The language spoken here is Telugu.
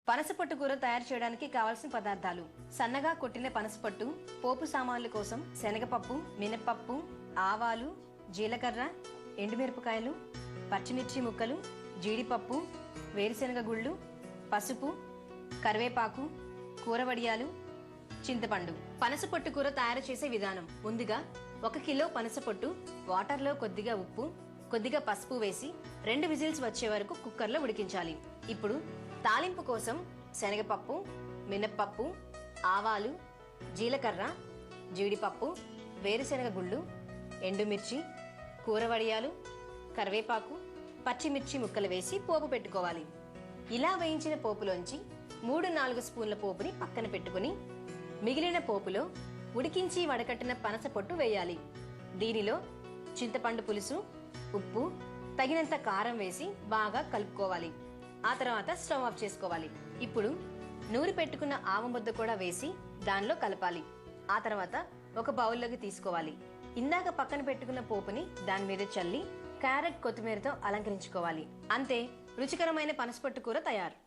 పనసపొట్టు కూర తయారు చేయడానికి కావలసిన పదార్థాలు: సన్నగా కొట్టిన పనసపొట్టు, పోపు సామాన్ల కోసం శనగపప్పు, మినపప్పు, ఆవాలు, జీలకర్ర, ఎండుమిరపకాయలు, పచ్చిమిర్చి ముక్కలు, జీడిపప్పు, వేరుశనగ గుళ్ళు, పసుపు, కరివేపాకు, కూర వడియాలు, చింతపండు. పనసపొట్టు కూర తయారు చేసే విధానం: ముందుగా 1 కిలో పనసపొట్టు వాటర్లో కొద్దిగా ఉప్పు, కొద్దిగా పసుపు వేసి 2 విజిల్స్ వచ్చే వరకు కుక్కర్లో ఉడికించాలి. ఇప్పుడు తాలింపు కోసం శనగపప్పు, మినప్పప్పు, ఆవాలు, జీలకర్ర, జీడిపప్పు, వేరుశనగ గుళ్ళు, ఎండుమిర్చి, కూర వడియాలు, కరివేపాకు, పచ్చిమిర్చి ముక్కలు వేసి పోపు పెట్టుకోవాలి. ఇలా వేయించిన పోపులోంచి 3-4 స్పూన్ల పోపుని పక్కన పెట్టుకుని మిగిలిన పోపులో ఉడికించి వడకట్టిన పనసపొట్టు వేయాలి. దీనిలో చింతపండు పులుసు, ఉప్పు, తగినంత కారం వేసి బాగా కలుపుకోవాలి. ఆ తర్వాత స్టవ్ ఆఫ్ చేసుకోవాలి. ఇప్పుడు నూరి పెట్టుకున్న ఆవ ముద్ద కూడా వేసి దానిలో కలపాలి. ఆ తర్వాత ఒక బౌల్లోకి తీసుకోవాలి. ఇందాక పక్కన పెట్టుకున్న పోపుని దాని మీద చల్లి క్యారెట్, కొత్తిమీరతో అలంకరించుకోవాలి. అంతే, రుచికరమైన పనసపొట్టు కూర తయారు.